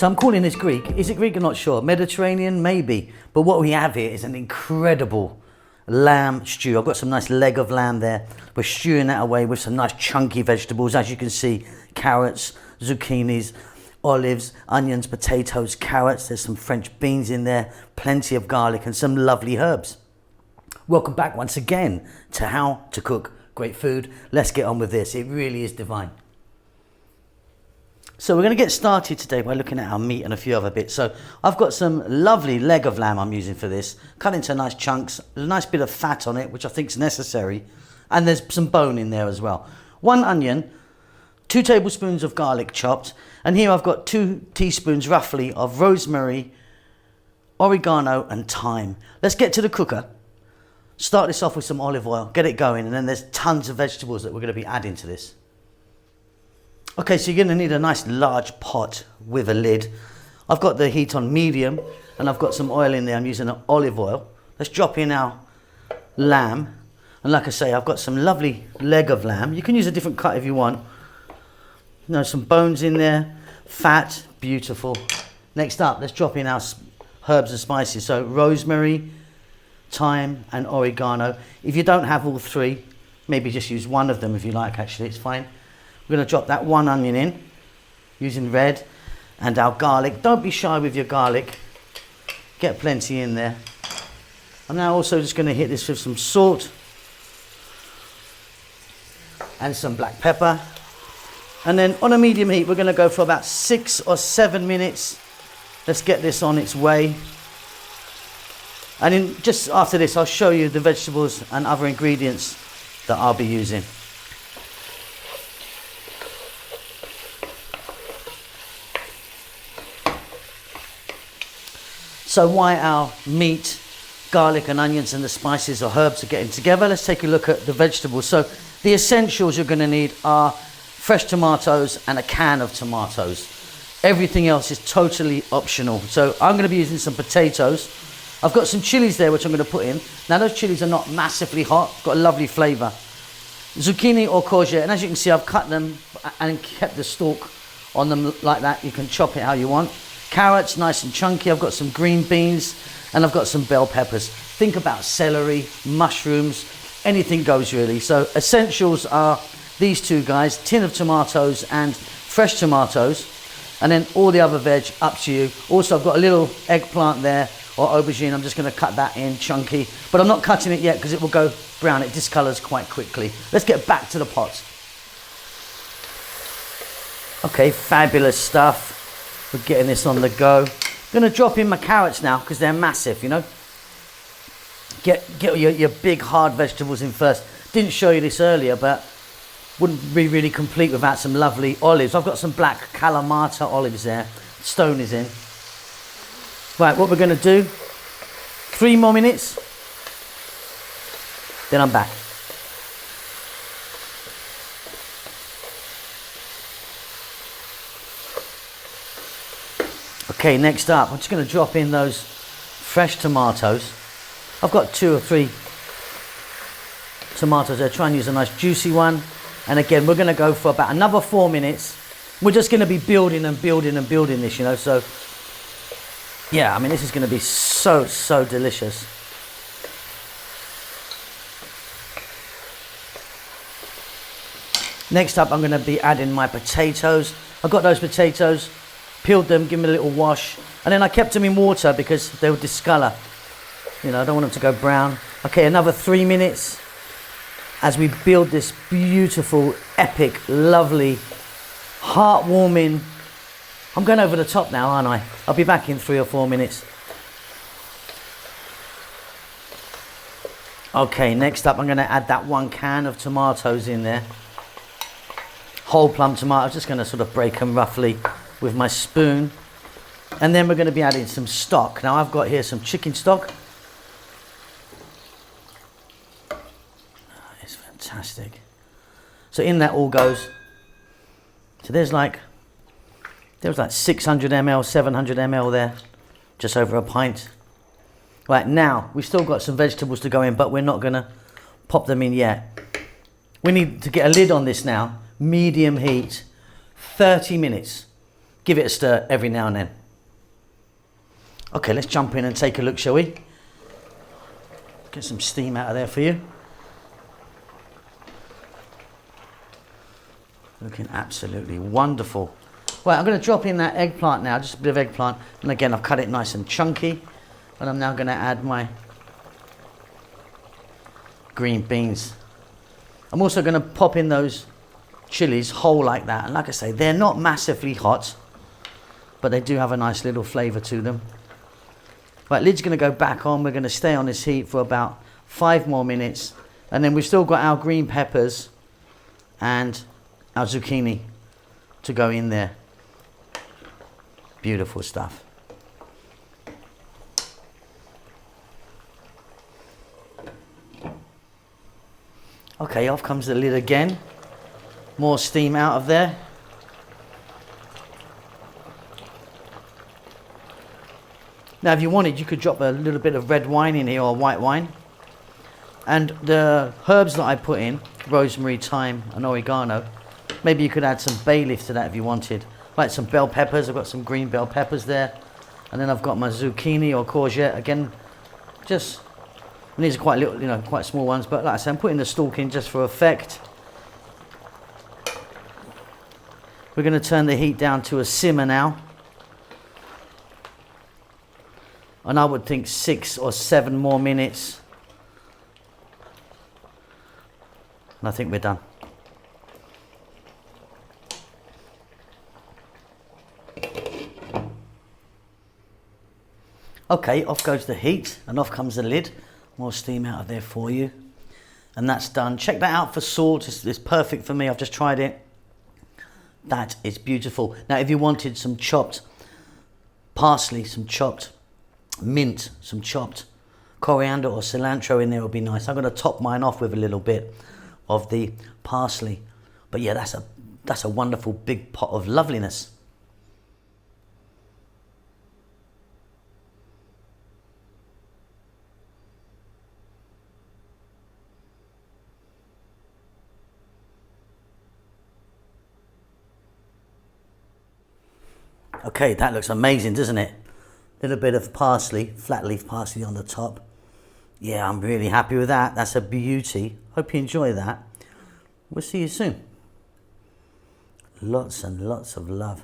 So I'm calling this Greek. Is it Greek? I'm not sure. Mediterranean, maybe. But what we have here is an incredible lamb stew. I've got some nice leg of lamb there. We're stewing that away with some nice chunky vegetables. As you can see, carrots, zucchinis, olives, onions, potatoes, carrots. There's some French beans in there, plenty of garlic and some lovely herbs. Welcome back once again to How to Cook Great Food. Let's get on with this. It really is divine. So we're going to get started today by looking at our meat and a few other bits. So I've got some lovely leg of lamb I'm using for this, cut into nice chunks. There's a nice bit of fat on it, which I think is necessary. And there's some bone in there as well. 1 onion, 2 tablespoons of garlic chopped. And here I've got 2 teaspoons roughly of rosemary, oregano and thyme. Let's get to the cooker. Start this off with some olive oil, get it going. And then there's tons of vegetables that we're going to be adding to this. Okay, so you're going to need a nice large pot with a lid. I've got the heat on medium and I've got some oil in there. I'm using an olive oil. Let's drop in our lamb. And like I say, I've got some lovely leg of lamb. You can use a different cut if you want. You know, some bones in there, fat, beautiful. Next up, let's drop in our herbs and spices. So rosemary, thyme and oregano. If you don't have all 3, maybe just use one of them if you like, actually, it's fine. We're going to drop that 1 onion in, using red, and our garlic. Don't be shy with your garlic. Get plenty in there. I'm now also just going to hit this with some salt and some black pepper. And then on a medium heat, we're going to go for about 6 or 7 minutes. Let's get this on its way. And just after this, I'll show you the vegetables and other ingredients that I'll be using. So while our meat, garlic and onions and the spices or herbs are getting together, let's take a look at the vegetables. So the essentials you're going to need are fresh tomatoes and a can of tomatoes. Everything else is totally optional. So I'm going to be using some potatoes. I've got some chilies there which I'm going to put in. Now those chilies are not massively hot, got a lovely flavour. Zucchini or courgette, and as you can see I've cut them and kept the stalk on them like that. You can chop it how you want. Carrots, nice and chunky. I've got some green beans and I've got some bell peppers. Think about celery, mushrooms, anything goes really. So essentials are these 2 guys, tin of tomatoes and fresh tomatoes, and then all the other veg up to you. Also I've got a little eggplant there or aubergine. I'm just going to cut that in chunky, but I'm not cutting it yet because it will go brown. It discolors quite quickly. Let's get back to the pot. Okay, fabulous stuff. We're getting this on the go. I'm going to drop in my carrots now because they're massive, you know. Get your big hard vegetables in first. Didn't show you this earlier, but wouldn't be really complete without some lovely olives. I've got some black Kalamata olives there. Stone is in. Right, what we're going to do, 3 more minutes, then I'm back. Okay, next up, I'm just going to drop in those fresh tomatoes. I've got 2 or 3 tomatoes there. Try and use a nice juicy one. And again, we're going to go for about another 4 minutes. We're just going to be building and building and building this, you know. So, yeah, I mean, this is going to be so, so delicious. Next up, I'm going to be adding my potatoes. I've got those potatoes. Peeled them, give them a little wash, and then I kept them in water because they would discolor. You know, I don't want them to go brown. Okay, another 3 minutes as we build this beautiful, epic, lovely, heartwarming. I'm going over the top now, aren't I? I'll be back in 3 or 4 minutes. Okay, next up I'm going to add that 1 can of tomatoes in there. Whole plum tomatoes, just going to sort of break them roughly with my spoon. And then we're going to be adding some stock. Now I've got here some chicken stock. It's fantastic. So in that all goes. So there's like 600 ml, 700 ml there, just over a pint. Right, now we've still got some vegetables to go in, but we're not going to pop them in yet. We need to get a lid on this now, medium heat, 30 minutes. Give it a stir every now and then. Okay, let's jump in and take a look, shall we? Get some steam out of there for you. Looking absolutely wonderful. Right, I'm going to drop in that eggplant now, just a bit of eggplant. And again, I've cut it nice and chunky. And I'm now going to add my green beans. I'm also going to pop in those chilies whole like that. And like I say, they're not massively hot, but they do have a nice little flavour to them. Right, lid's going to go back on. We're going to stay on this heat for about 5 more minutes. And then we've still got our green peppers and our zucchini to go in there. Beautiful stuff. Okay, off comes the lid again. More steam out of there. Now, if you wanted, you could drop a little bit of red wine in here or white wine. And the herbs that I put in, rosemary, thyme and oregano, maybe you could add some bay leaf to that if you wanted. Like some bell peppers, I've got some green bell peppers there. And then I've got my zucchini or courgette, again, just, and these are quite little, you know, quite small ones, but like I said, I'm putting the stalk in just for effect. We're going to turn the heat down to a simmer now. And I would think 6 or 7 more minutes. And I think we're done. Okay, off goes the heat and off comes the lid. More steam out of there for you. And that's done. Check that out for salt. It's perfect for me. I've just tried it. That is beautiful. Now, if you wanted some chopped parsley, some chopped mint, some chopped coriander or cilantro in there would be nice. I'm going to top mine off with a little bit of the parsley. But yeah, that's a wonderful big pot of loveliness. Okay, that looks amazing, doesn't it? Little bit of parsley, flat leaf parsley on the top. Yeah, I'm really happy with that. That's a beauty. Hope you enjoy that. We'll see you soon. Lots and lots of love.